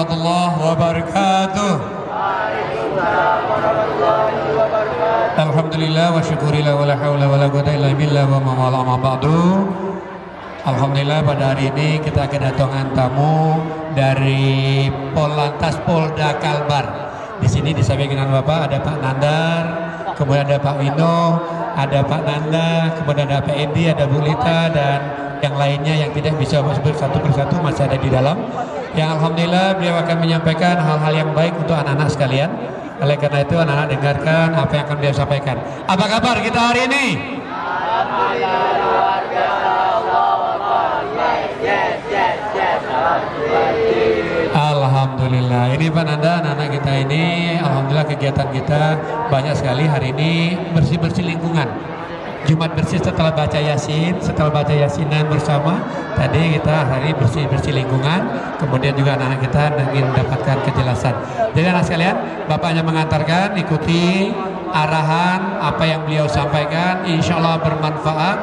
warahmatullahi wabarakatuh. Alhamdulillah wa syukurillah wa la hawla wa la quwwata illa billah wa ma wala ma ba'du. Alhamdulillah pada hari ini kita kedatangan tamu dari Polantas Polda Kalbar. Di sini disampaikan Bapak ada Pak Nandar, kemudian ada Pak Wino, ada Pak Nanda, kemudian ada Pak Edi, ada Bu Lita, dan yang lainnya yang tidak bisa sebut satu persatu masih ada di dalam. Yang alhamdulillah beliau akan menyampaikan hal-hal yang baik untuk anak-anak sekalian. Oleh karena itu anak-anak dengarkan apa yang akan beliau sampaikan. Apa kabar kita hari ini? Alhamdulillah luar biasa. Alhamdulillah. Ini Pak Nanda, anak-anak kita ini alhamdulillah kegiatan kita banyak sekali hari ini, bersih-bersih lingkungan. Jumat bersih setelah baca Yasin, setelah baca Yasinan bersama. Tadi kita hari bersih-bersih lingkungan, kemudian juga anak-anak kita ingin mendapatkan kejelasan. Jadi anak sekalian, Bapaknya mengantarkan, ikuti arahan apa yang beliau sampaikan, insya Allah bermanfaat.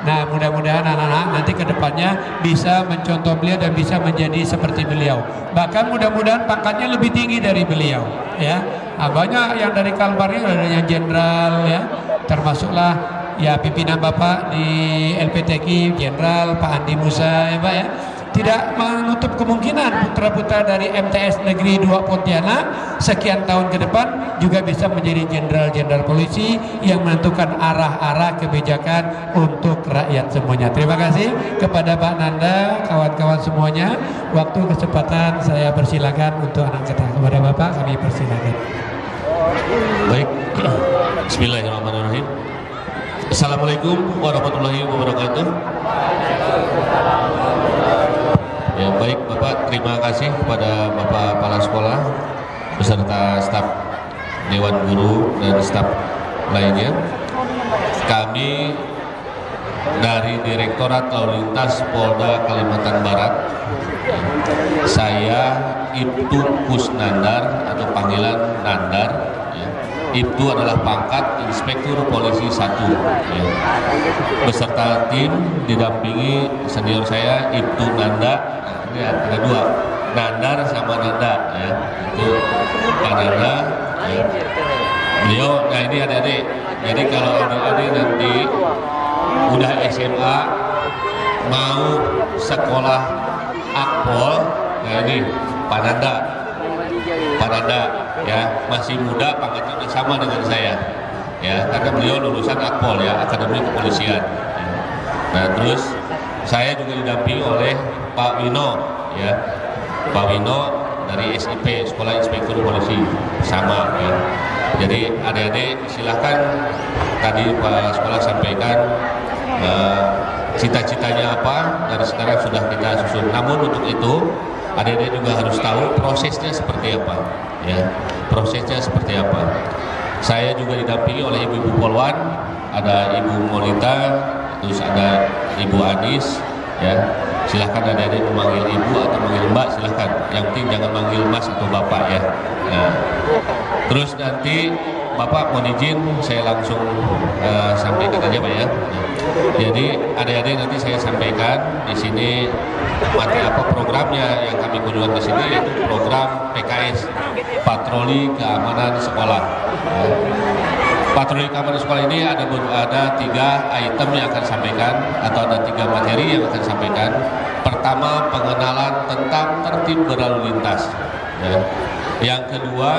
Nah, mudah-mudahan anak-anak nanti ke depannya bisa mencontoh beliau dan bisa menjadi seperti beliau. Bahkan mudah-mudahan pangkatnya lebih tinggi dari beliau, ya. Nah, banyak yang dari Kalbarnya ada yang jenderal, ya. Termasuklah ya pimpinan Bapak di LPTK, Jenderal Pak Andi Musa, ya Pak ya. Tidak menutup kemungkinan putra-putra dari MTS Negeri 2 Pontianak sekian tahun ke depan juga bisa menjadi jenderal-jenderal polisi yang menentukan arah-arah kebijakan untuk rakyat semuanya. Terima kasih kepada Pak Nanda, kawan-kawan semuanya. Waktu kesempatan saya persilakan untuk anak kita. Kepada Bapak kami persilakan. Baik. Bismillahirrahmanirrahim. Assalamualaikum warahmatullahi wabarakatuh. Ya, baik Bapak, terima kasih kepada Bapak Kepala Sekolah beserta staf Dewan Guru dan staf lainnya. Kami dari Direktorat Lalu Lintas Polda Kalimantan Barat, saya Ibtu Kusnandar atau panggilan Nandar, ya. Ibtu adalah pangkat Inspektur Polisi 1, ya. Beserta tim didampingi senior saya Ibtu Nanda. Ini ada dua, Nandar sama Nanda, ya. Itu Pak Nanda, ya. Beliau, nah ini adik-adik. Jadi kalau adik-adik nanti udah SMA mau sekolah akpol, nah ini Pak Nanda, ya, masih muda, pangkatnya sama dengan saya, ya, karena beliau lulusan akpol, ya, Akademi Kepolisian, ya. Nah terus saya juga didampingi oleh Pak Wino, ya, Pak Wino dari SIP, Sekolah Inspektur Polisi, sama, ya. Jadi adik-adik silahkan, tadi Pak Sekolah sampaikan cita-citanya apa, dari sekarang sudah kita susun. Namun untuk itu adik-adik juga harus tahu prosesnya seperti apa, ya, prosesnya seperti apa. Saya juga didampingi oleh ibu-ibu polwan, ada Ibu Molita, terus ada Ibu Anis, ya. Silahkan adik-adik memanggil ibu atau memanggil mbak, silahkan. Yang penting jangan manggil mas atau bapak, ya. Nah, terus nanti Bapak mohon izin saya langsung sampaikan aja Pak, ya. Nah, jadi adik-adik nanti saya sampaikan di sini materi apa programnya yang kami kunjungan ke sini, yaitu program PKS, Patroli Keamanan Sekolah. Ya. Patroli keamanan sekolah ini ada 3 item yang akan sampaikan, atau ada 3 materi yang akan sampaikan. Pertama, pengenalan tentang tertib berlalu lintas, ya. Yang kedua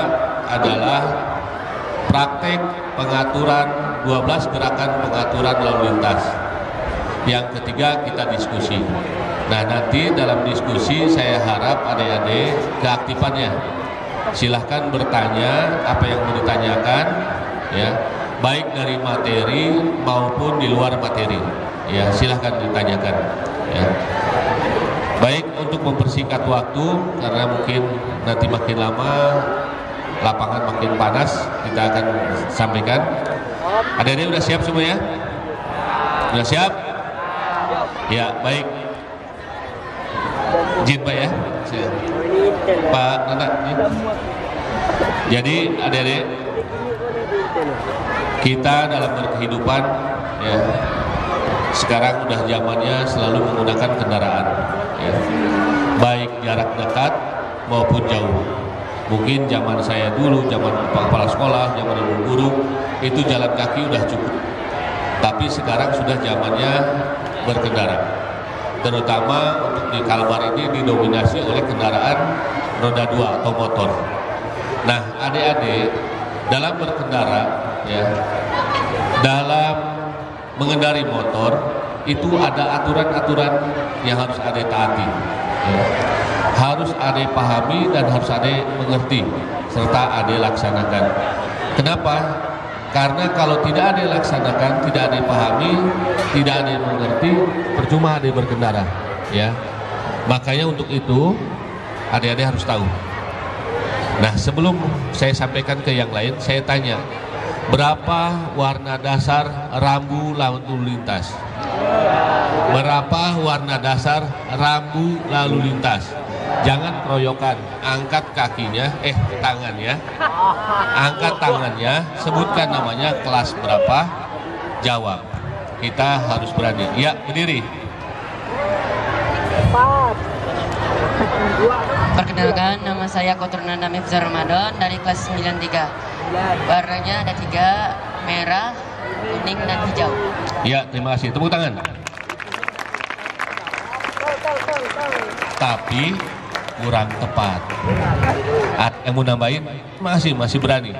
adalah praktek pengaturan 12 gerakan pengaturan lalu lintas. Yang ketiga, kita diskusi. Nah, nanti dalam diskusi saya harap adik-adik keaktifannya. Silahkan bertanya apa yang mau ditanyakan, ya, baik dari materi maupun di luar materi, ya, silahkan ditanyakan, ya. Baik, untuk mempersingkat waktu karena mungkin nanti makin lama lapangan makin panas, kita akan sampaikan. Adik-adik udah siap semua, ya? Udah siap? Ya, baik. Izin Pak, ya. Pak Nanda. Jadi adik-adik, kita dalam berkehidupan, ya, sekarang udah zamannya selalu menggunakan kendaraan, ya. Baik jarak dekat maupun jauh. Mungkin zaman saya dulu, zaman kepala sekolah, zaman ibu guru, itu jalan kaki udah cukup. Tapi sekarang sudah zamannya berkendara. Terutama untuk di Kalbar ini didominasi oleh kendaraan roda 2 atau motor. Nah, adik-adik dalam berkendara, ya, dalam mengendari motor itu ada aturan-aturan yang harus adik taati, ya. Harus adik pahami dan harus adik mengerti serta adik laksanakan. Kenapa? Karena kalau tidak adik laksanakan, tidak adik pahami, tidak adik mengerti, percuma adik berkendara, ya. Makanya untuk itu adik-adik harus tahu. Nah, sebelum saya sampaikan ke yang lain, saya tanya, berapa warna dasar rambu lalu lintas? Berapa warna dasar rambu lalu lintas? Jangan keroyokan, angkat kakinya, tangannya, angkat tangannya, sebutkan namanya, kelas berapa, jawab. Kita harus berani. Ya, berdiri. Perkenalkan, nama saya Kotrunanda Mifzar Ramadan dari kelas 93. Warnanya ada 3, merah, kuning, dan hijau. Ya, terima kasih. Tepuk tangan. Tapi kurang tepat. Ada yang mau nambahin? Masih berani.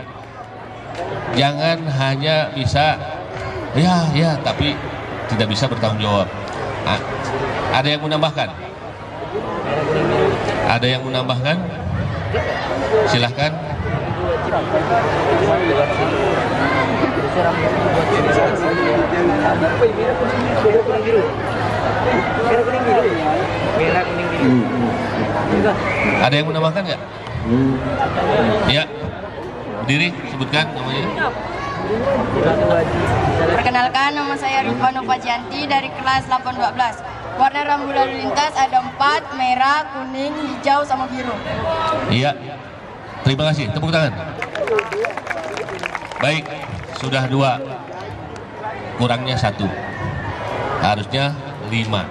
Jangan hanya bisa ya, tapi tidak bisa bertanggung jawab. Ada yang mau nambahkan? Ada yang mau nambahkan? Silahkan. Ada yang menambahkan nggak? Ya, berdiri, sebutkan namanya. Perkenalkan, nama saya Rifano Pajianti dari kelas 812. Warna rambu lalu lintas ada 4, merah, kuning, hijau, sama biru. Iya, terima kasih. Tepuk tangan. Baik, sudah 2, kurangnya 1, harusnya 5.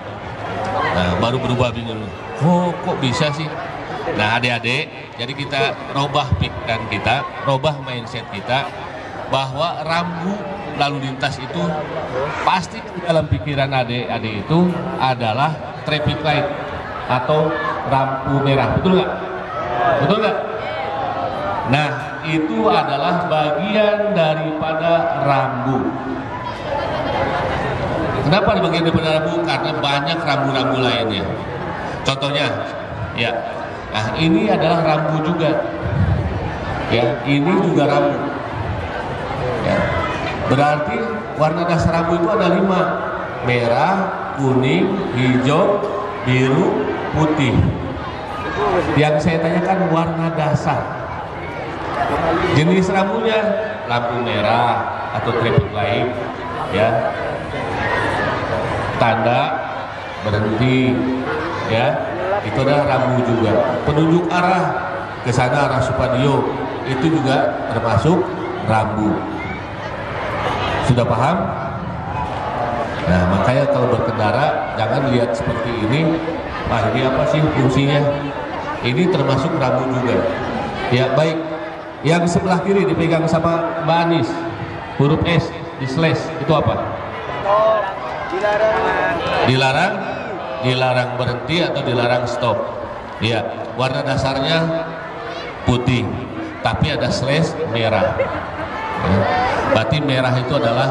Nah, baru berubah bingung. Oh, kok bisa sih? Nah, adik-adik, jadi kita robah pikiran kita, robah mindset kita, bahwa rambu lalu lintas itu pasti dalam pikiran adik-adik itu adalah traffic light atau lampu merah. Betul nggak? Betul nggak? Nah, itu adalah bagian daripada rambu. Kenapa di bagian daripada rambu? Karena banyak rambu-rambu lainnya. Contohnya, ya, nah ini adalah rambu juga. Ya, ini juga rambu. Ya. Berarti warna dasar rambu itu ada 5, merah, kuning, hijau, biru, putih. Yang saya tanyakan warna dasar. Jenis rambunya lampu merah atau traffic light, ya. Tanda berhenti, ya. Itu adalah rambu juga. Penunjuk arah ke sana, arah Supadio, itu juga termasuk rambu. Sudah paham? Nah, makanya kalau berkendara jangan lihat seperti ini. Wah, ini apa sih fungsinya? Ini termasuk rambu juga. Ya, baik. Yang sebelah kiri dipegang sama Mbak Anis, huruf S di slash, itu apa? Dilarang. Dilarang berhenti atau dilarang stop. Ya, warna dasarnya putih, tapi ada slash merah. Ya. Berarti merah itu adalah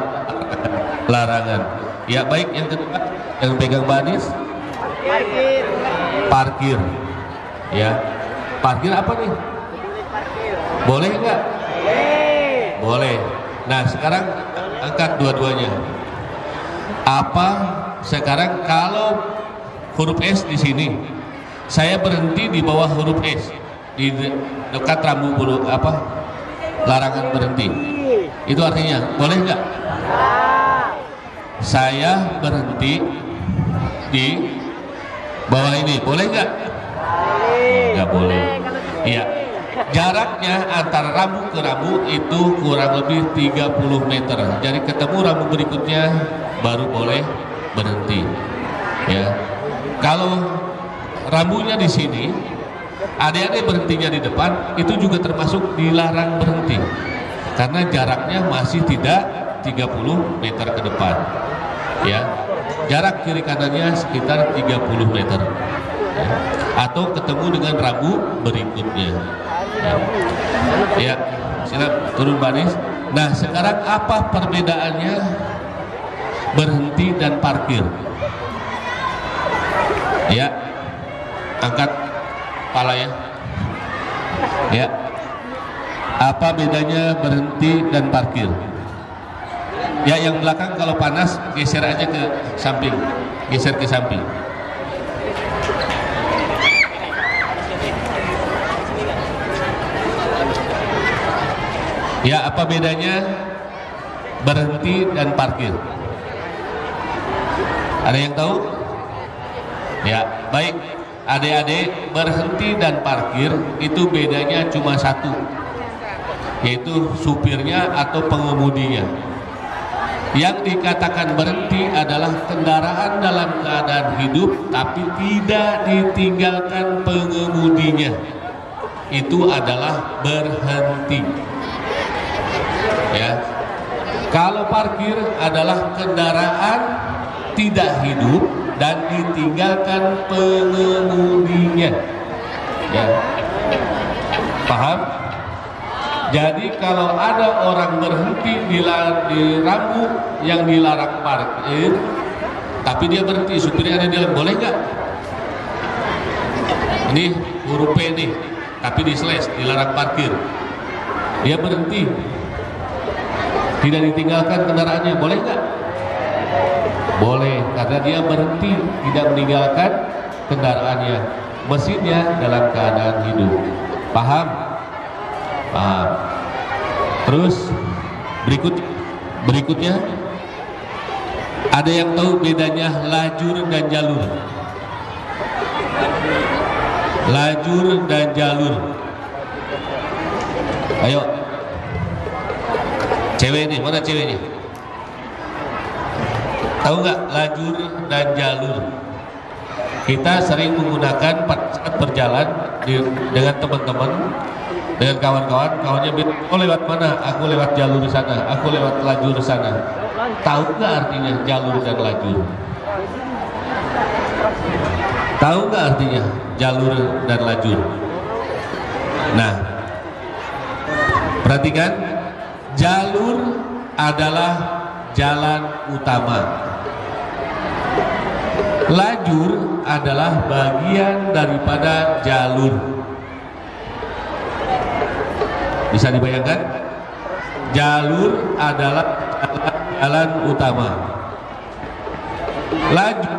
larangan. Ya, baik. Yang kedua yang pegang Mbak Anis, parkir. Ya, parkir apa nih? Boleh nggak? Boleh. Nah, sekarang angkat dua-duanya. Apa sekarang kalau huruf S di sini, saya berhenti di bawah huruf S, di dekat rambu larangan berhenti. Itu artinya boleh nggak? Saya berhenti di bawah ini, boleh nggak? Nggak boleh. Iya. Jaraknya antara rambu ke rambu itu kurang lebih 30 meter. Jadi ketemu rambu berikutnya baru boleh berhenti. Ya. Kalau rambunya di sini, Adik-adik berhentinya di depan itu juga termasuk dilarang berhenti karena jaraknya masih tidak 30 meter ke depan, ya. Jarak kiri kanannya sekitar 30 meter, ya. Atau ketemu dengan rambu berikutnya, ya. Silakan turun baris. Nah, sekarang apa perbedaannya berhenti dan parkir? Ya, angkat kepala ya. Ya. Apa bedanya berhenti dan parkir? Ya, yang belakang kalau panas geser aja ke samping. Geser ke samping. Ya, apa bedanya berhenti dan parkir? Ada yang tahu? Ya, baik. Adik-adik, berhenti dan parkir itu bedanya cuma satu, yaitu supirnya atau pengemudinya. Yang dikatakan berhenti adalah kendaraan dalam keadaan hidup tapi tidak ditinggalkan pengemudinya. Itu adalah berhenti. Ya. Kalau parkir adalah kendaraan tidak hidup dan ditinggalkan pengemudinya. Ya. Paham? Jadi kalau ada orang berhenti di rambu yang dilarang parkir, tapi dia berhenti, supirnya ada di dalam, boleh nggak? Ini huruf P nih, tapi di slash, dilarang parkir. Dia berhenti, tidak ditinggalkan kendaraannya, boleh nggak? Boleh, karena dia berhenti, tidak meninggalkan kendaraannya. Mesinnya dalam keadaan hidup. Paham? Paham. Terus berikutnya ada yang tahu bedanya lajur dan jalur? Lajur dan jalur. Ayo. Cewek nih, mana ceweknya? Tahu nggak lajur dan jalur? Kita sering menggunakan saat berjalan dengan teman-teman, dengan kawan-kawan, kawannya bilang, oh lewat mana? Aku lewat jalur sana, aku lewat lajur sana. Tahu nggak artinya jalur dan lajur? Tahu nggak artinya jalur dan lajur? Nah, perhatikan, jalur adalah jalan utama. Lajur adalah bagian daripada jalur. Bisa dibayangkan? Jalur adalah jalan utama. Lajur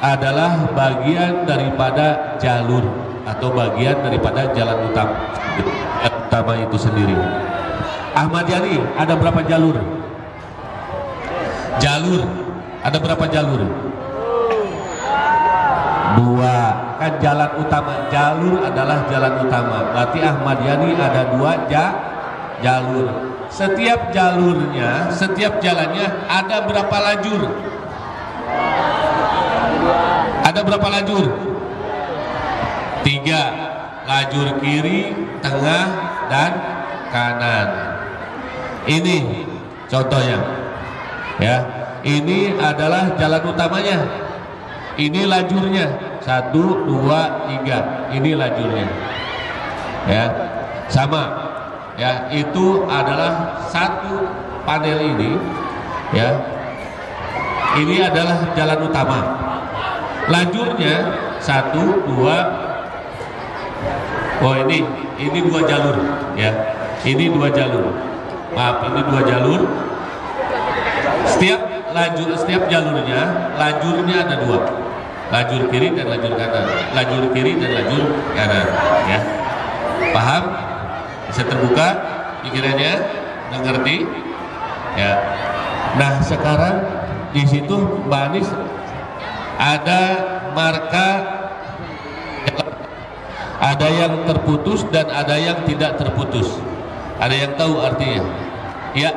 adalah bagian daripada jalur atau bagian daripada jalan utama itu sendiri. Ahmad Yani, ada berapa jalur? Jalur, ada berapa jalur? 2. Kan jalan utama, jalur adalah jalan utama. Berarti Ahmad Yani ada 2 jalur. Setiap jalurnya, setiap jalannya ada berapa lajur? Ada berapa lajur? 3. Lajur kiri, tengah, dan kanan. Ini contohnya. Ya, ini adalah jalan utamanya. Ini lajurnya 1, 2, 3. Ini lajurnya. Ya, sama. Ya, itu adalah satu panel ini. Ya, ini adalah jalan utama. Lajurnya 1, 2. Oh ini 2 jalur. Ya, ini 2 jalur. Maaf, ini 2 jalur. Setiap jalurnya, lajurnya ada 2. Lajur kiri dan lajur kanan. Lajur kiri dan lajur kanan. Ya, paham? Bisa terbuka pikirannya, udah ngerti? Ya. Nah, sekarang di situ Mbak Anis ada marka, ada yang terputus dan ada yang tidak terputus. Ada yang tahu artinya? Ya.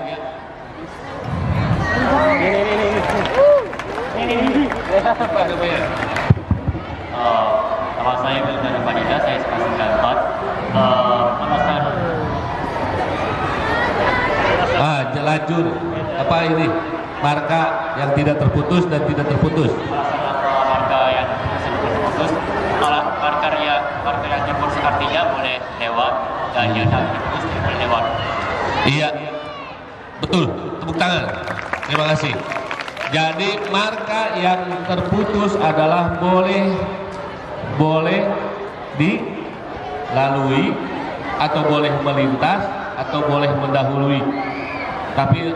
Nama saya Wildan Fadida, saya sekolah kantor. lajur apa ini marka yang tidak terputus dan tidak terputus. Marka yang terputus, kalau marka yang terputus artinya boleh lewat dan yang terputus boleh lewat. Iya, betul. Tepuk tangan. Terima kasih. Jadi marka yang terputus adalah boleh dilalui atau boleh melintas atau boleh mendahului. Tapi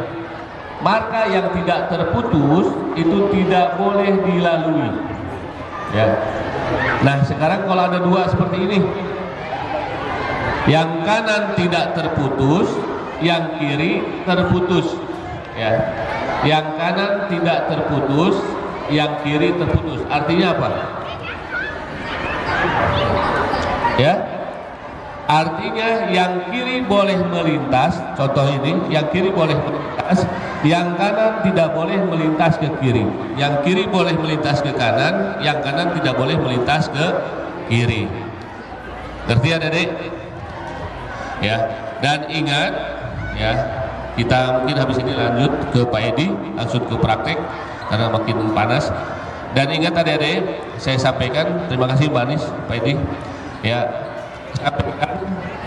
marka yang tidak terputus itu tidak boleh dilalui. Ya. Nah, sekarang kalau ada dua seperti ini, yang kanan tidak terputus, yang kiri terputus. Ya. Yang kanan tidak terputus, yang kiri terputus. Artinya apa? Ya. Artinya yang kiri boleh melintas, contoh ini, yang kiri boleh melintas, yang kanan tidak boleh melintas ke kiri. Yang kiri boleh melintas ke kanan, yang kanan tidak boleh melintas ke kiri. Ngerti ya, Dedek? Ya. Dan ingat, ya, kita mungkin habis ini lanjut ke Pak Edi, langsung ke praktek karena makin panas. Dan ingat adik-adik, saya sampaikan, terima kasih Mbak Anis, Pak Edi. Ya.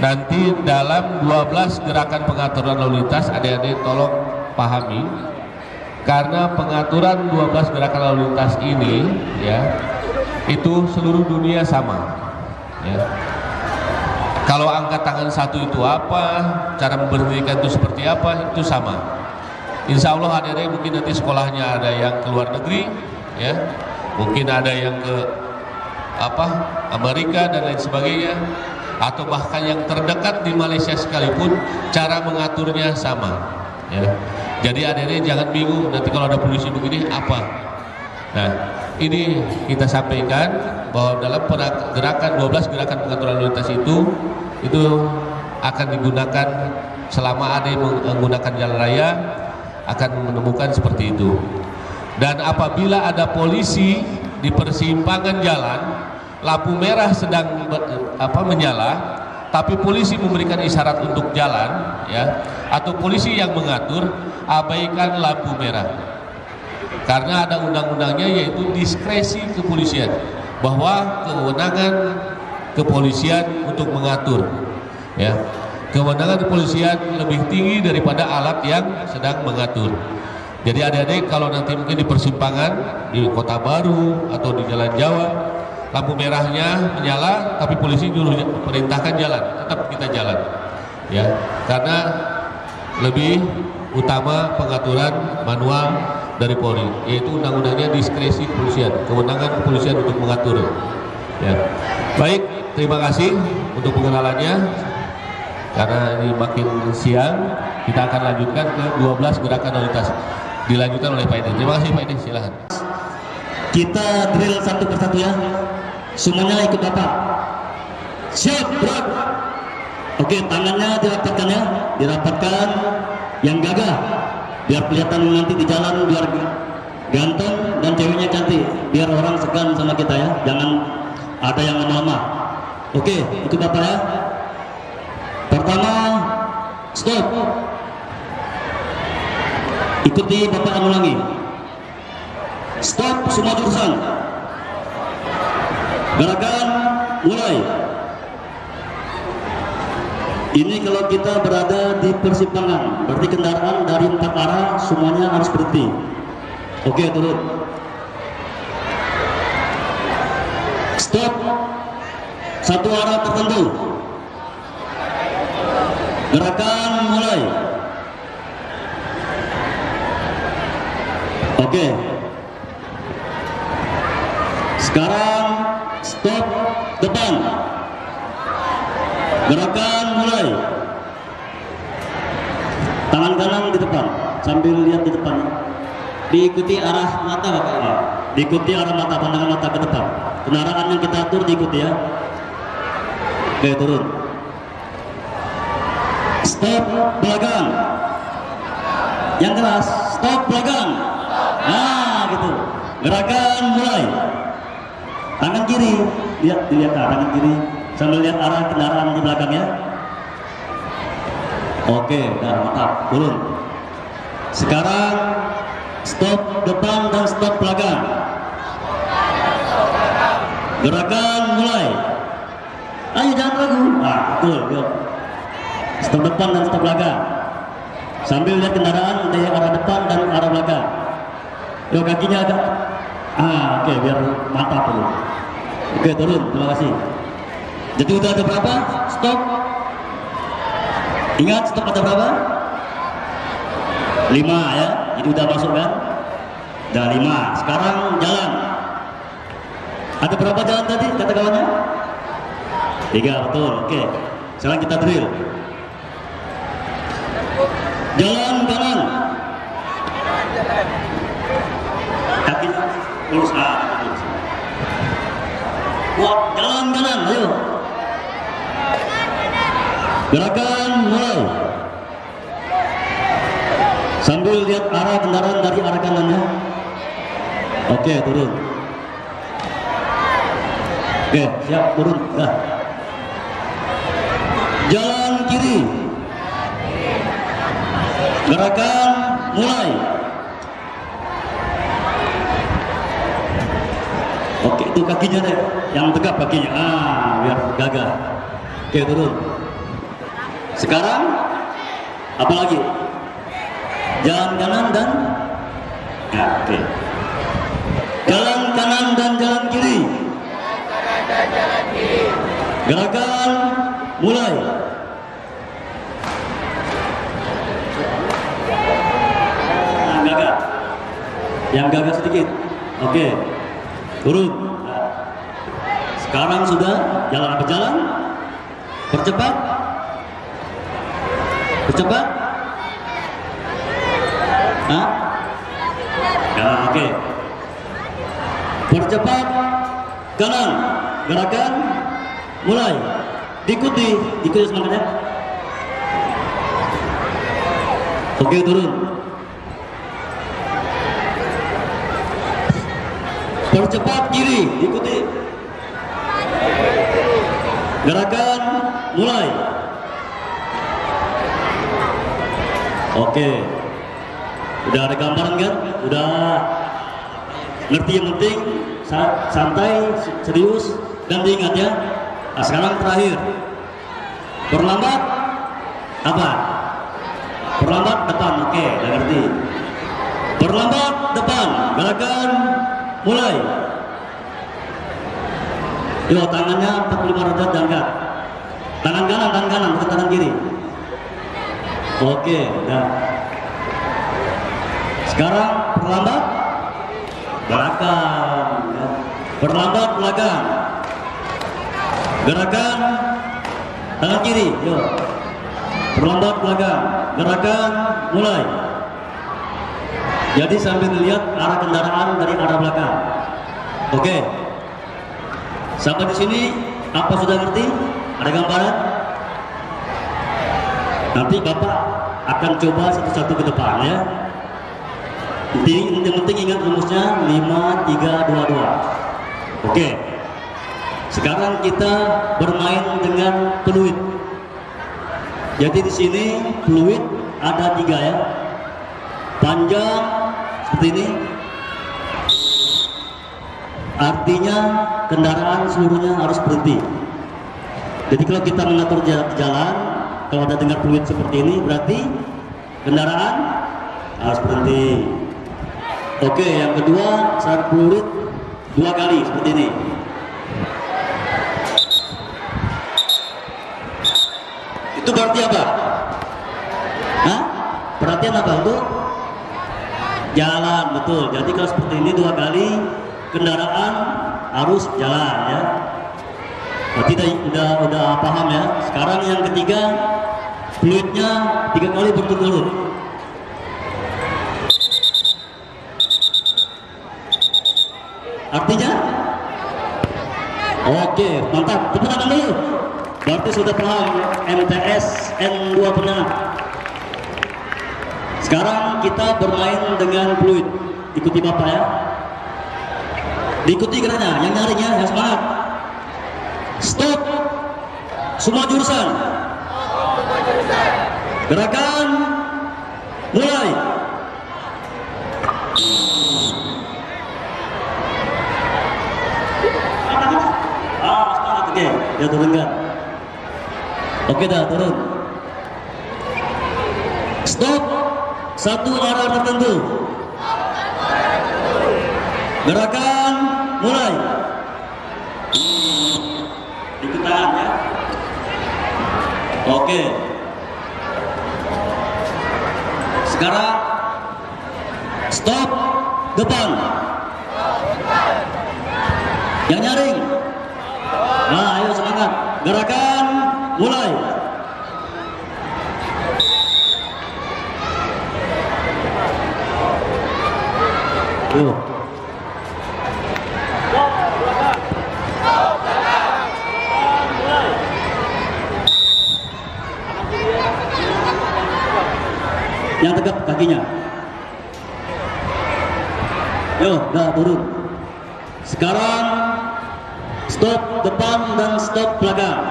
Nanti dalam 12 gerakan pengaturan lalu lintas, adik-adik tolong pahami, karena pengaturan 12 gerakan lalu lintas ini, ya, itu seluruh dunia sama. Ya. Kalau angkat tangan satu itu apa, cara memberhentikan itu seperti apa, itu sama. Insya Allah adik-adik mungkin nanti sekolahnya ada yang ke luar negeri, ya, mungkin ada yang ke Amerika dan lain sebagainya, atau bahkan yang terdekat di Malaysia sekalipun, cara mengaturnya sama. Ya. Jadi adik-adik jangan bingung nanti kalau ada polisi begini apa. Nah, ini kita sampaikan bahwa dalam gerakan 12 gerakan pengaturan lalu lintas itu akan digunakan selama ada menggunakan jalan raya, akan menemukan seperti itu. Dan apabila ada polisi di persimpangan jalan, lampu merah sedang menyala, tapi polisi memberikan isyarat untuk jalan, ya, atau polisi yang mengatur, abaikan lampu merah. Karena ada undang-undangnya, yaitu diskresi kepolisian, bahwa kewenangan kepolisian untuk mengatur, ya, kewenangan kepolisian lebih tinggi daripada alat yang sedang mengatur. Jadi adik-adik kalau nanti mungkin di persimpangan di Kota Baru atau di Jalan Jawa, lampu merahnya menyala tapi polisi dulu perintahkan jalan, tetap kita jalan, ya, karena lebih utama pengaturan manual dari Polri, yaitu undang-undangnya diskresi kepolisian, kewenangan kepolisian untuk mengatur, ya. Baik, terima kasih untuk pengenalannya. Karena ini makin siang, kita akan lanjutkan ke 12 gerakan lalu lintas, dilanjutkan oleh Pak Edi. Terima kasih Pak Edi, silahkan. Kita drill satu persatu ya. Semuanya ikut Bapak. Siap, berat. Oke, tangannya dirapatkan ya. Dirapatkan yang gagah. Biar kelihatan nanti di jalan, biar ganteng dan ceweknya cantik. Biar orang segan sama kita ya. Jangan ada yang lama-lama. Oke, ikut Bapak ya. Pertama, stop. Ikuti Bapak ulangi. Stop semua jurusan. Gerakan mulai. Ini kalau kita berada di persimpangan, berarti kendaraan dari 4 arah semuanya harus berhenti. Oke, turun. Stop. Satu arah tertentu. Gerakan mulai. Oke. Sekarang stop depan. Gerakan mulai. Tangan kanan di depan sambil lihat di depan. Diikuti arah mata Bapak ini. Diikuti arah mata, pandangan mata ke depan. Kendaraan yang kita atur diikuti ya. Oke, turun. Stop belakang. Yang keras, stop belakang. Nah, gitu. Gerakan mulai. Tangan kiri, dilihat tangan kiri sambil lihat arah kendaraan di belakang ya. Oke, dah mantap. Turun. Sekarang stop depan dan stop belakang. Gerakan mulai. Ayo jangan ragu. Betul, yuk. Stop depan dan stop belakang. Sambil lihat kendaraan dari arah depan dan arah belakang. Yuk, kakinya agak. Oke, biar mantap dulu. Oke, turun. Terima kasih. Jadi udah ada berapa? Stop. Ingat stop ada berapa? 5 ya. Jadi udah masuk kan? Udah 5. Sekarang jalan. Ada berapa jalan tadi kata kawannya? 3, betul. Oke. Sekarang kita drill. Jalan kanan. Kaki lurus. Lurus. Wah, jalan kanan. Ayo. Gerakan mulai. Sambil lihat arah kendaraan dari arah kanannya. Oke, turun. Oke, siap, turun. Dah. Jalan kiri. Gerakan mulai. Oke, itu kakinya deh, yang tegap kakinya. Biar gagah. Oke, turun. Sekarang apa lagi? Jalan kanan dan oke. Jalan kanan dan jalan kiri. Gerakan mulai. Gagah. Yang gagah sedikit. Oke. Turun. Sekarang sudah jalan apa jalan? Percepat. Percepat. Kanan, oke. Percepat kanan. Gerakan mulai. Diikuti semangatnya. Oke, turun. Percepat kiri, diikuti. Gerakan mulai. Oke. Udah ada gambaran kan? Udah ngerti yang penting, santai, serius, dan diingat ya. Nah, sekarang terakhir. Perlambat apa? Perlambat depan, oke, udah ngerti. Perlambat depan, gerakan mulai. Yo, tangannya 45 derajat diangkat. Tangan kanan, bukan tangan kiri. Oke, udah. Sekarang perlambat belakang, perlambat belakang. Gerakan tangan kiri, yuk. Perlambat belakang, gerakan mulai. Jadi sambil melihat arah kendaraan dari arah belakang. Oke. Sampai di sini apa sudah ngerti? Ada gambaran? Nanti Bapak akan coba satu-satu ke depan ya. Yang penting ingat rumusnya 5, 3, 2, 2. Oke. Sekarang kita bermain dengan peluit. Jadi di sini peluit ada 3 ya. Panjang seperti ini. Artinya kendaraan seluruhnya harus berhenti. Jadi kalau kita mengatur jalan, kalau ada dengar peluit seperti ini, berarti kendaraan harus berhenti. Oke, yang kedua, saat peluit 2 kali seperti ini. Itu berarti apa? Perhatian apa? Untuk jalan, betul. Jadi kalau seperti ini 2 kali, kendaraan harus jalan ya. Berarti udah paham ya. Sekarang yang ketiga, peluitnya 3 kali berturut-turut. Artinya? Oke, mantap. Tepuk tangan dulu. Berarti sudah paham MTS N2 benar. Sekarang kita bermain dengan fluid. Ikuti Bapak ya. Diikuti geraknya, yang nyarinya, yang semangat. Stop. Semua jurusan. Gerakan mulai. ya turunkan. Oke dah, turun. Stop. Satu arah tertentu. Gerakan mulai. Ikut tangan ya. Oke. Sekarang stop depan. Yang nyaring. Nah, ayo semangat. Gerakan mulai. Yuk. Yang tegap kakinya. Yuk, dah turun. Sekarang stop depan dan stop belakang.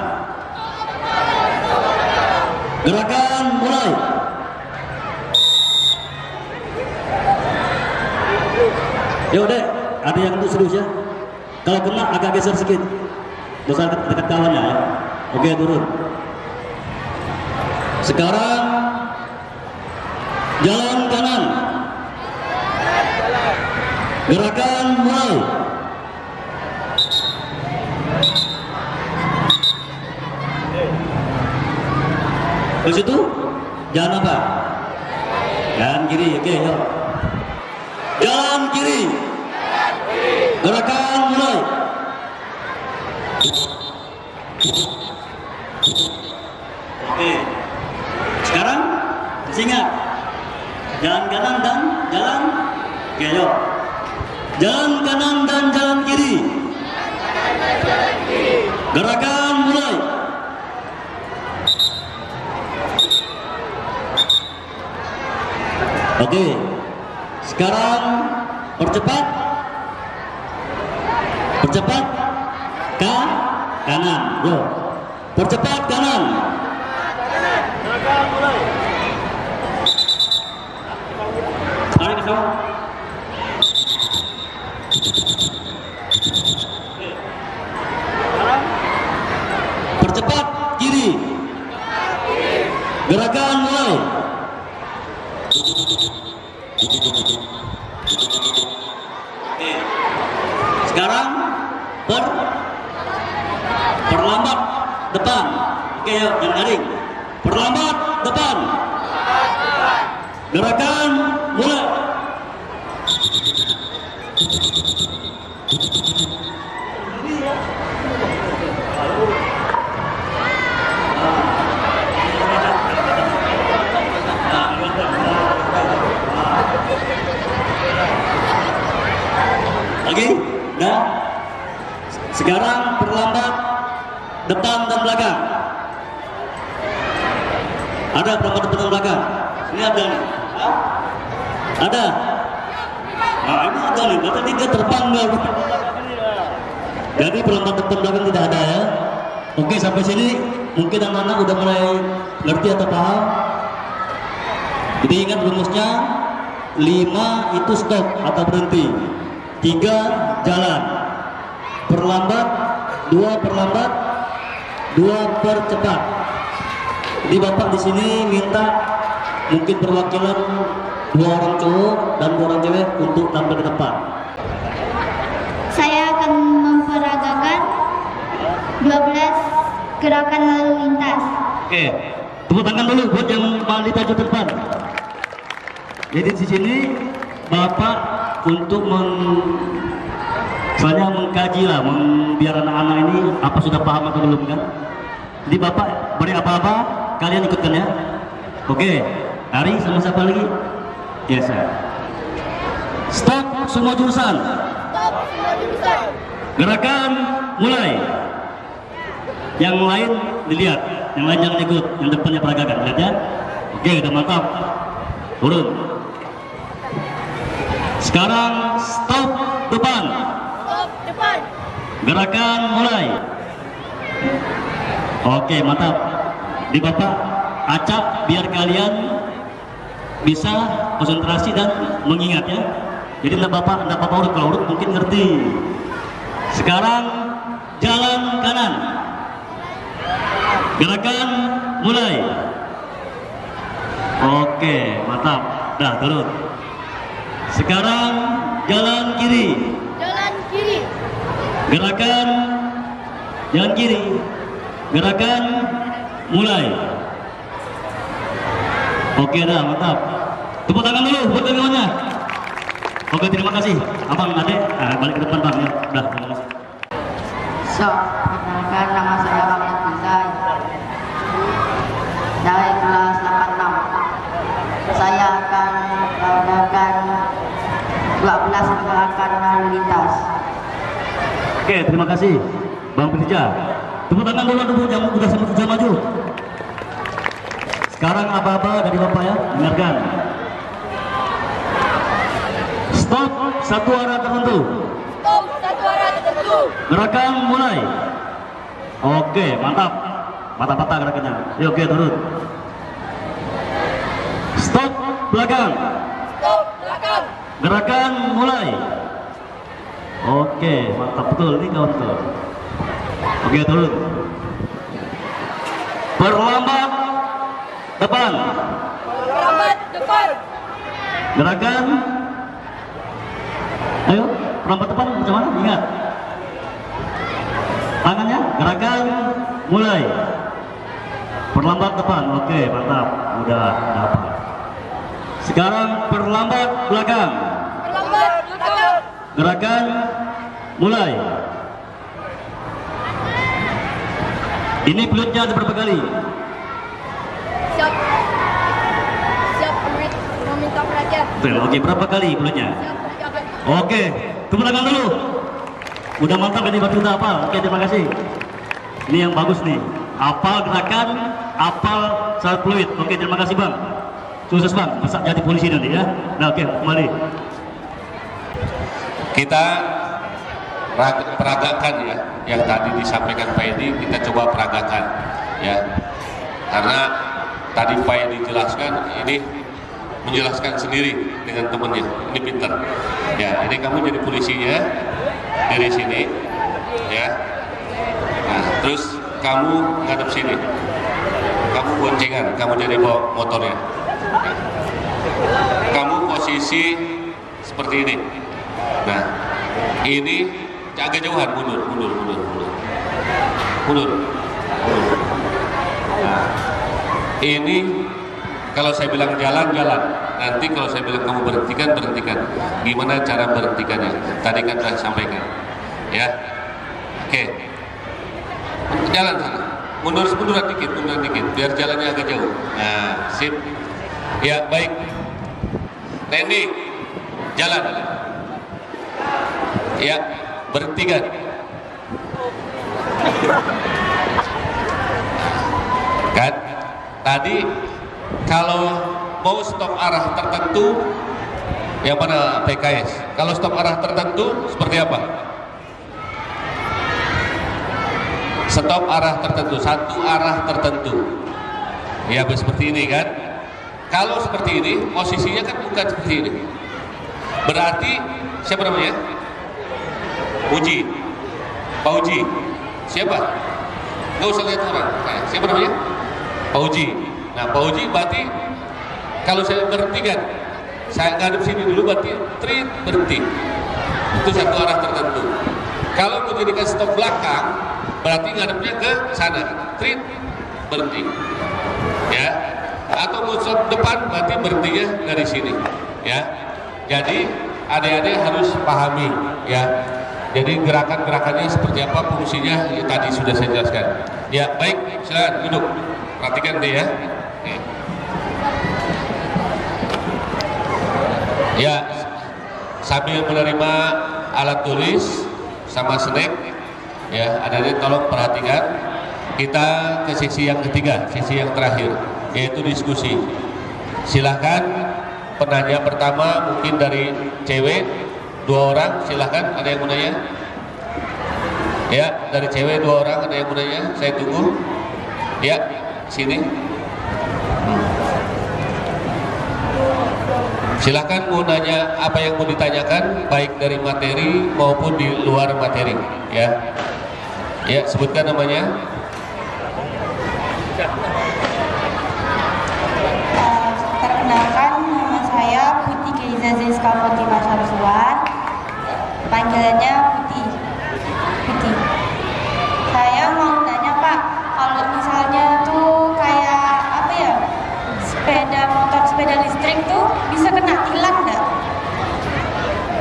Gerakan mulai. Yuk dek, ada yang untuk serius ya. Kalau kena agak geser sedikit. Dosa dekat kawannya ya. Oke, turun. Sekarang jalan kanan. Gerakan mulai. Ke situ jalan apa? Jalan kiri. Oke, yuk. Jalan kiri. Gerakan mulai. Oke. Sekarang ingat. Jalan kanan dan jalan. Oke, yuk. Jalan kanan dan jalan kiri. Gerakan mulai. Oke. Sekarang percepat. Percepat ke kanan. Yuk. Percepat kanan. Gerakan mulai. Tarik ke bawah. Percepat kiri. Gerakan mulai. Sekarang perlambat depan. Oke, yuk, yang garing. Perlambat depan. Gerakan mulai. Lagi, dah. Sekarang perlambat depan dan belakang. Ada perlambat depan dan belakang. Ini ada nih. Ada. Nah, ini ada nih. Berarti dia terpanggal. Jadi perlambat depan belakang tidak ada ya. Oke, sampai sini mungkin anak-anak udah mulai ngerti atau paham. Jadi ingat rumusnya, 5 itu stop atau berhenti, 3 jalan, perlambat, 2 perlambat, 2 percepat. Jadi bapak di sini minta mungkin perwakilan 2 orang cowok dan 2 orang cewek untuk tampil ke depan. Saya akan memperagakan 12 gerakan lalu lintas. Oke, tepuk tangan dulu buat yang paling maju depan. Jadi di sini bapak untuk misalnya mengkaji lah, biar anak-anak ini apa sudah paham atau belum kan. Jadi bapak beri apa-apa kalian ikutkan ya. Oke, Ari sama siapa lagi? Yes, sir. Stop semua jurusan. Stop semua jurusan. Gerakan mulai. Yang lain dilihat, yang lain jangan ikut, yang depannya peragakan, lihat ya. Oke, udah mantap. Turun. Sekarang stop depan. Stop depan. Gerakan mulai. Oke, mantap. Di bapak acak biar kalian bisa konsentrasi dan mengingat ya. Jadi enggak bapak urut, kalau urut mungkin ngerti. Sekarang jalan kanan. Gerakan mulai. Oke, mantap. Dah turun. Sekarang jalan kiri. Jalan kiri. Gerakan jalan kiri. Gerakan mulai. Oke dah, mantap. Tepuk tangan dulu buat kawannya. Oke, terima kasih. Abang Ade, balik ke depan bang ya. Udah, terima kasih. So, perkenalkan nama saya Ahmad Bilal dari kelas 86. Saya akan mengadakan 12 gerakan lalu lintas. Oke, terima kasih Bang Pirja. Tepuk tangan dulu yang sudah maju. Sekarang aba-aba dari Bapak ya, dengarkan. Stop satu arah tertentu. Stop satu arah tertentu. Gerakan mulai. Oke, mantap. Mata-mata gerakannya. Oke, turun. Stop belakang. Stop belakang. Gerakan mulai. Oke, mantap betul ini kawan tuh. Oke, turun. Perlambat depan. Lambat depan. Gerakan. Ayo, perlambat depan macam mana? Ingat. Tangannya, gerakan mulai. Perlambat depan. Oke, mantap. Udah dapat. Sekarang perlambat belakang. Lambat belakang. Gerakan mulai. Ini pelutnya ada berapa kali? Siap. Siap meminta perhatian. Betul, oke, berapa kali pelutnya? Siap. Oke, tepuk tangan dulu. Udah mantap ini batu udah hafal. Oke, terima kasih. Ini yang bagus nih. Hafal gerakan, hafal syarat fluid. Oke, terima kasih bang. Sukses bang, bisa jadi polisi nanti ya. Nah, oke, kembali. Kita peragakan ya, yang tadi disampaikan Pak Edi, kita coba peragakan ya, karena tadi Pak Edi jelaskan, ini menjelaskan sendiri dengan temannya, ini pinter ya. Ini kamu jadi polisinya dari sini ya, nah terus kamu ngadep sini, kamu boncengan, kamu jadi bawa motornya ya. Kamu posisi seperti ini. Nah, ini agak jauhan, mundur. Nah, ini kalau saya bilang jalan. Nanti kalau saya bilang kamu berhentikan. Gimana cara berhentikannya? Tadi kan saya sampaikan. Ya, oke. Jalan sana. Mundur dikit, biar jalannya agak jauh. Nah, sip. Ya, baik. Randy, jalan. Ya, berhentikan. Kan tadi kalau mau stop arah tertentu yang mana PKS, kalau stop arah tertentu seperti apa? Stop arah tertentu, satu arah tertentu ya, seperti ini kan. Kalau seperti ini posisinya kan bukan seperti ini, berarti siapa namanya? Uji, Pak Uji. Siapa? Nggak usah lihat orang. Siapa namanya? Pak Uji. Nah, Pak Uji berarti kalau saya berhentikan, saya ngadep sini dulu berarti berhenti. Itu satu arah tertentu. Kalau menjadikan stop belakang, berarti ngadepnya ke sana. Berhenti. Ya. Atau mau stop depan, berarti berhentinya dari sini. Ya. Jadi adik-adik harus pahami ya. Jadi gerakan-gerakannya seperti apa, fungsinya ya, tadi sudah saya jelaskan. Ya, baik, silakan duduk. Perhatikan deh ya. Oke. Ya, sambil menerima alat tulis sama snack, ya, adik-adik tolong perhatikan. Kita ke sesi yang ketiga, sesi yang terakhir, yaitu diskusi. Silahkan penanya pertama mungkin dari cewek. 2 orang, silahkan. Ada yang mau nanya? Ya, dari cewek 2 orang, ada yang mau nanya? Saya tunggu. Ya, sini. Silahkan mau nanya apa yang mau ditanyakan, baik dari materi maupun di luar materi. Ya, ya, sebutkan namanya. Perkenalkan, nama saya Putih Keiza Zizka Fatimah Syamsuan, panggilannya Putih. Saya mau tanya Pak, kalau misalnya tuh kayak apa ya, sepeda motor, sepeda listrik tuh bisa kena tilang nggak?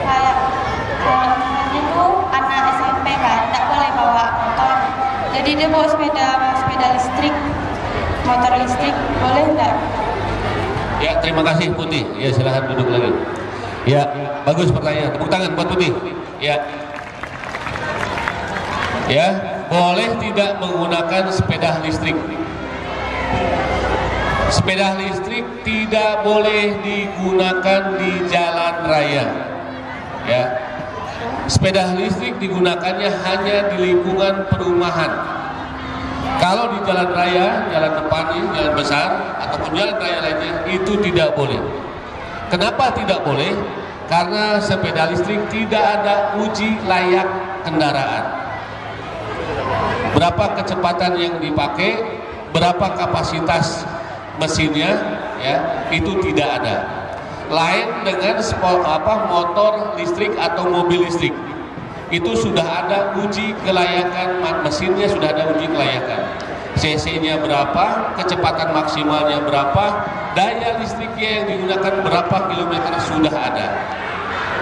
Kayak kalau misalnya tuh anak SMP kan, nggak boleh bawa motor, jadi dia bawa sepeda listrik, motor listrik, boleh nggak? Ya, terima kasih Putih. Ya, silahkan duduk lagi. Ya, bagus pertanyaan. Tepuk tangan buat Putih. Ya. Ya, boleh tidak menggunakan sepeda listrik. Sepeda listrik tidak boleh digunakan di jalan raya. Ya. Sepeda listrik digunakannya hanya di lingkungan perumahan. Kalau di jalan raya, jalan depannya, jalan besar, ataupun jalan raya lainnya, itu tidak boleh. Kenapa tidak boleh? Karena sepeda listrik tidak ada uji layak kendaraan. Berapa kecepatan yang dipakai, berapa kapasitas mesinnya, ya, itu tidak ada. Lain dengan motor listrik atau mobil listrik. Itu sudah ada uji kelayakan, mesinnya sudah ada uji kelayakan, cc-nya berapa, kecepatan maksimalnya berapa, daya listriknya yang digunakan berapa kilometer sudah ada.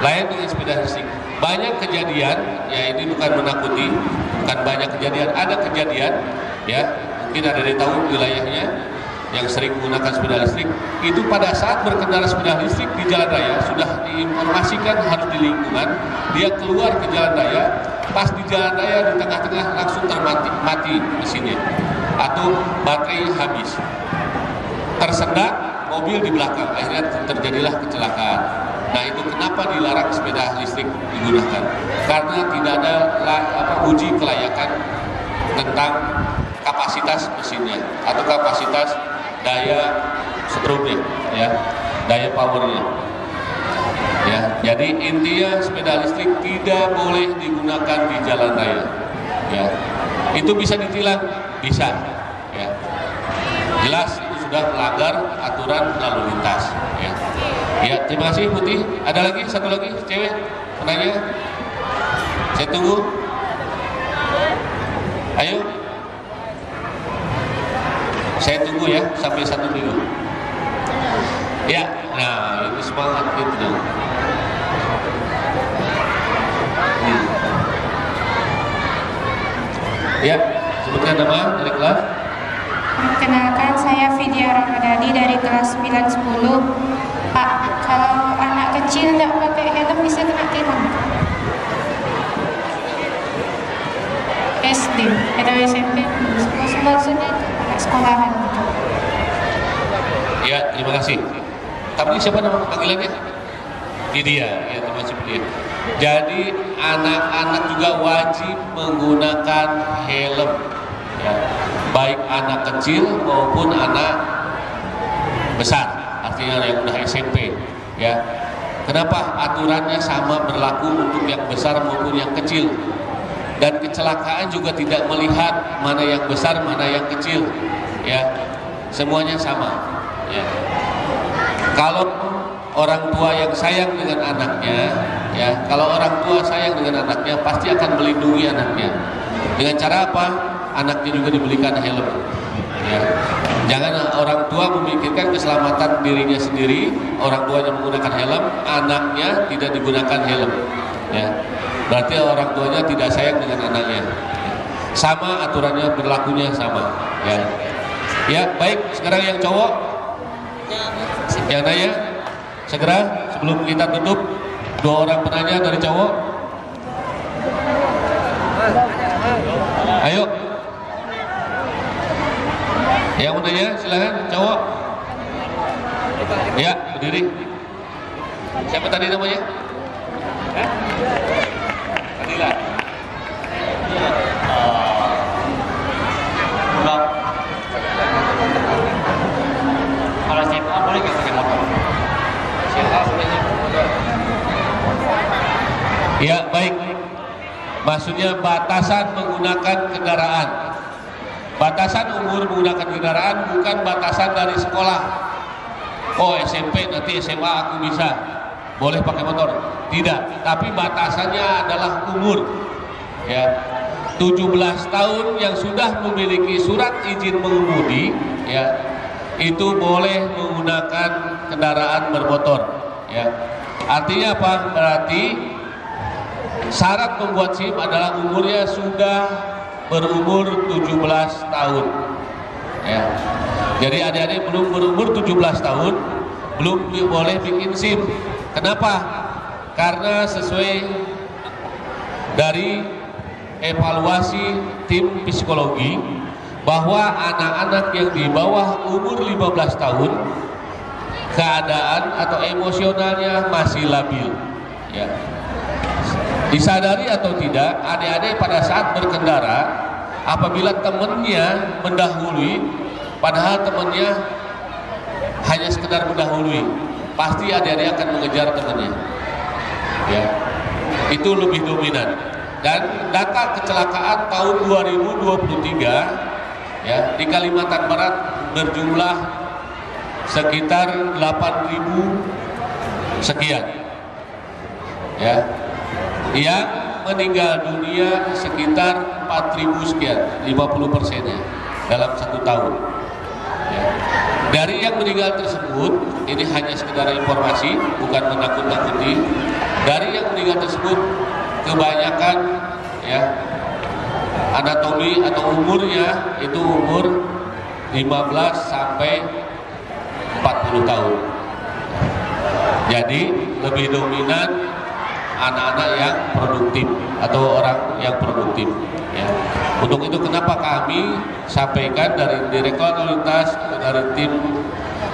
Lain dengan sepeda listrik. Banyak kejadian, ya ini bukan menakuti, bukan banyak kejadian, ada kejadian, ya mungkin ada yang tahu wilayahnya yang sering menggunakan sepeda listrik, itu pada saat berkendara sepeda listrik di jalan raya sudah diinformasikan harus di lingkungan, dia keluar ke jalan raya, pas di jalan raya di tengah-tengah langsung mati mesinnya atau baterai habis, tersendat mobil di belakang, akhirnya terjadilah kecelakaan. Nah itu kenapa dilarang sepeda listrik digunakan, karena tidak ada uji kelayakan tentang kapasitas mesinnya atau kapasitas daya strobnya, ya, daya powernya, ya. Jadi intinya sepeda listrik tidak boleh digunakan di jalan raya, ya. Itu bisa ditilang, bisa, ya. Jelas itu sudah melanggar aturan lalu lintas, ya. Ya, terima kasih Putih. Ada lagi, satu lagi cewek penanya, saya tunggu. Ayo. Saya tunggu ya sampai 1 minggu. Ya, nah ini semangat gitu dong. Ya, sebutkan nama dari kelas. Perkenalkan, saya Vidya Ramadhani dari kelas 910. Pak, kalau anak kecil tidak pakai helm bisa kena tilang? SD atau SMP, maksudnya itu anak sekolahan gitu. Ya, terima kasih. Tapi siapa nama panggilannya? Vidya, ya termasuk dia. Jadi anak-anak juga wajib menggunakan helm, ya. Baik anak kecil maupun anak besar, artinya yang udah SMP, ya. Kenapa aturannya sama berlaku untuk yang besar maupun yang kecil? Dan kecelakaan juga tidak melihat mana yang besar, mana yang kecil, ya, semuanya sama, ya. Kalau orang tua yang sayang dengan anaknya, ya, kalau orang tua sayang dengan anaknya pasti akan melindungi anaknya. Dengan cara apa? Anaknya juga dibelikan helm, ya. Jangan orang tua memikirkan keselamatan dirinya sendiri, orang tuanya menggunakan helm, anaknya tidak digunakan helm, ya. Berarti orang tuanya tidak sayang dengan anaknya. Sama aturannya, berlakunya sama, ya. Ya, baik, sekarang yang cowok yang nanya, segera sebelum kita tutup, 2 orang penanya dari cowok. Ayo. Yang mau nanya, silakan cowok. Ya, berdiri. Siapa tadi namanya? Fadila. Kalau SMA boleh nggak pakai motor? SMA boleh motor. Ya, baik. Maksudnya batasan menggunakan kendaraan. Batasan umur menggunakan kendaraan bukan batasan dari sekolah. Oh, SMP nanti SMA aku bisa boleh pakai motor. Tidak, tapi batasannya adalah umur. Ya. 17 tahun yang sudah memiliki surat izin mengemudi, ya, itu boleh menggunakan kendaraan bermotor. Ya. Artinya apa? Berarti syarat membuat SIM adalah umurnya sudah berumur 17 tahun. Ya. Jadi adik-adik belum berumur 17 tahun belum boleh bikin SIM. Kenapa? Karena sesuai dari evaluasi tim psikologi bahwa anak-anak yang di bawah umur 15 tahun keadaan atau emosionalnya masih labil. Ya. Disadari atau tidak, adik-adik pada saat berkendara, apabila temannya mendahului, padahal temannya hanya sekedar mendahului, pasti adik-adik akan mengejar temannya. Ya, itu lebih dominan. Dan data kecelakaan tahun 2023, ya, di Kalimantan Barat berjumlah sekitar 8.000 sekian. Ya. Yang meninggal dunia sekitar 4.000 sekian, 50%-nya dalam 1 tahun. Ya. Dari yang meninggal tersebut, ini hanya sekedar informasi, bukan menakut-nakuti. Dari yang meninggal tersebut, kebanyakan, ya, anatomi atau umurnya itu umur 15 sampai 40 tahun. Jadi lebih dominan anak-anak yang produktif atau orang yang produktif. Ya. Untuk itu kenapa kami sampaikan dari Direktorat Lalu Lintas atau dari tim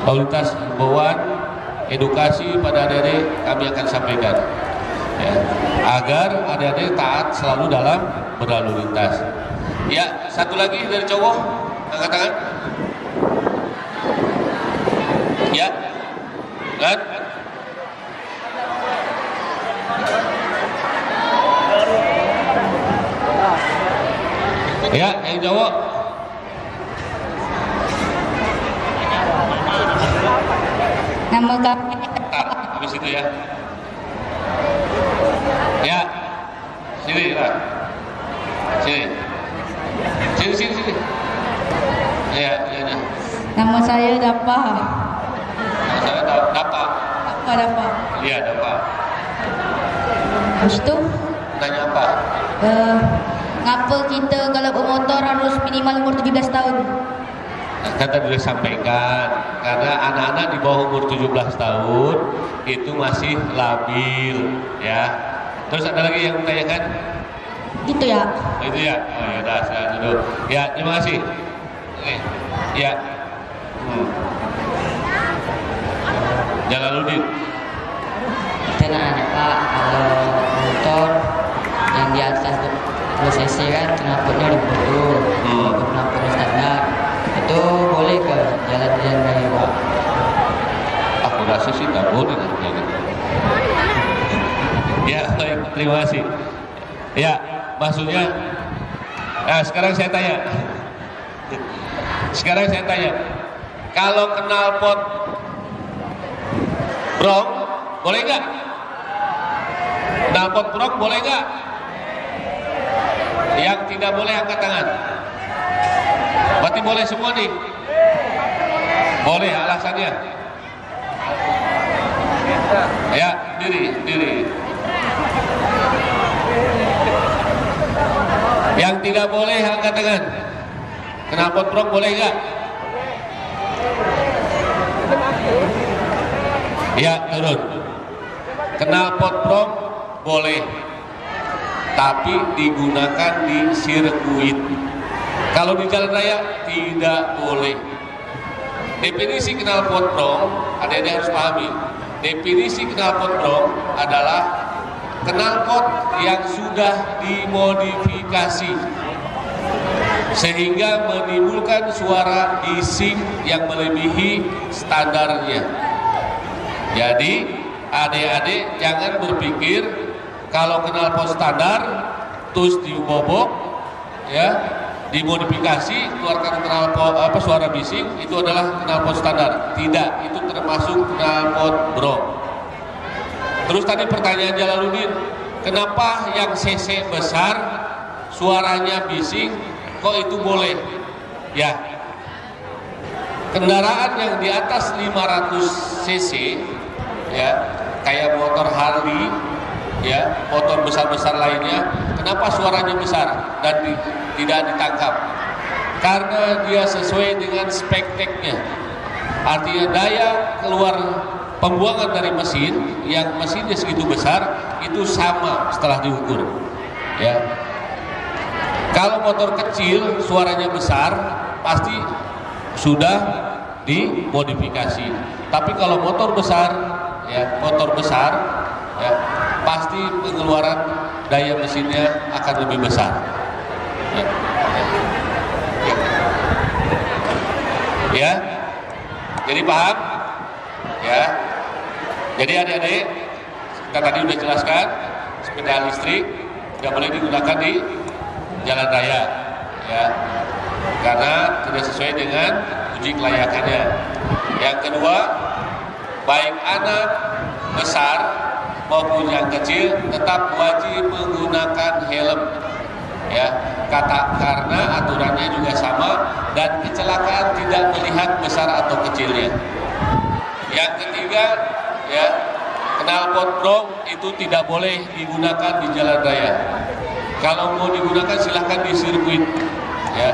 Lalu Lintas himbauan edukasi pada adik-adik kami akan sampaikan, ya, agar adik-adik taat selalu dalam berlalu lintas. Ya, satu lagi dari cowok, angkat tangan. Ya, kan? Ya, yang cowok. Nama kami Bentar, habis itu ya. Ya, sini lah. Sini. Sini. Ya. Nama saya Dapa. Nah, saya dapat. Dapa. Iya, dapat. Terus itu Tanya apa? ngapa kita kalau bermotor harus minimal umur 17 tahun? Kan tadi sudah sampaikan, karena anak-atak di bawah umur 17 tahun itu masih labil, ya. Terus ada lagi yang menanyakan? Gitu ya. Oh, itu ya? Oh ya udah, saya dulu. Ya, terima kasih. Oke. Ya. Jalaluddin. Tenang ya Pak, kalau motor yang di atas 20 cc kan knalpotnya udah betul, knalpotnya standar, itu boleh ke jalan-jalan raya Pak? Aku rasa sih nggak boleh kayak gitu. Ya, baik, terima kasih. Ya, maksudnya, nah sekarang saya tanya, kalau knalpot brong boleh nggak? Knalpot brong boleh nggak? Yang tidak boleh angkat tangan. Berarti boleh semua nih? Boleh, alasannya? Ya, diri. Yang tidak boleh angkat tangan. Knalpot brong boleh nggak? Ya, turun. Knalpot brong boleh, tapi digunakan di sirkuit. Kalau di jalan raya tidak boleh. Definisi knalpot brong, adik-adik harus pahami. Definisi knalpot brong adalah knalpot yang sudah dimodifikasi sehingga menimbulkan suara bising yang melebihi standarnya. Jadi adik-adik jangan berpikir kalau knalpot standar terus dibobok, ya, dimodifikasi keluarkan knalpot suara bising itu adalah knalpot standar. Tidak, itu termasuk knalpot brong. Terus tadi pertanyaan Jalaluddin, kenapa yang cc besar suaranya bising kok itu boleh? Ya, kendaraan yang di atas 500 cc ya, kayak motor Harley ya, motor besar-besar lainnya, kenapa suaranya besar dan tidak ditangkap? Karena dia sesuai dengan spek teknya. Artinya daya keluar pembuangan dari mesin yang mesinnya segitu besar itu sama setelah diukur ya. Kalau motor kecil suaranya besar pasti sudah dimodifikasi. Tapi kalau motor besar ya, pasti pengeluaran daya mesinnya akan lebih besar. Ya, jadi paham? Ya. Jadi adik-adik, kita tadi sudah jelaskan sepeda listrik tidak boleh digunakan di jalan raya, ya, karena tidak sesuai dengan uji kelayakannya. Yang kedua, baik anak besar maupun yang kecil tetap wajib menggunakan helm, ya, karena aturannya juga sama dan kecelakaan tidak melihat besar atau kecilnya. Yang ketiga, ya, knalpot brong itu tidak boleh digunakan di jalan raya. Kalau mau digunakan silahkan di sirkuit, ya.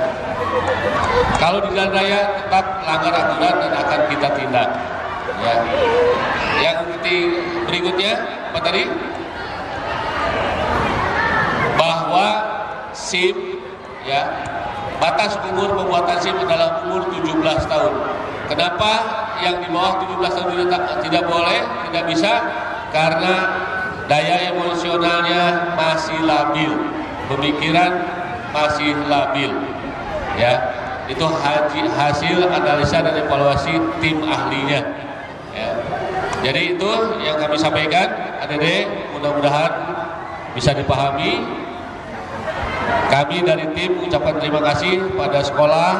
Kalau di jalan raya tetap langgar aturan dan akan kita tindak, ya. Yang berikutnya apa tadi? Bahwa SIM, ya, batas umur pembuatan SIM adalah umur 17 tahun. Kenapa yang di bawah 17 tahun tidak boleh, tidak bisa? Karena daya emosionalnya masih labil, pemikiran masih labil, ya. Itu hasil analisa dan evaluasi tim ahlinya, ya. Jadi itu yang kami sampaikan, adik-adik, mudah-mudahan bisa dipahami. Kami dari tim mengucapkan terima kasih pada sekolah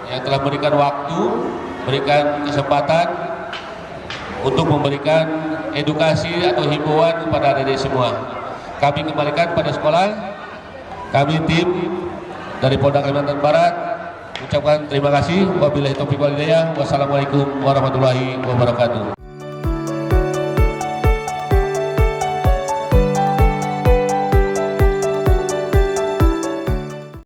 yang telah memberikan waktu, berikan kesempatan untuk memberikan edukasi atau himbauan kepada adik-adik semua. Kami kembalikan pada sekolah. Kami tim dari Polda Kalimantan Barat mengucapkan terima kasih. Wabillahi taufiq wal hidayah. Wassalamualaikum warahmatullahi wabarakatuh.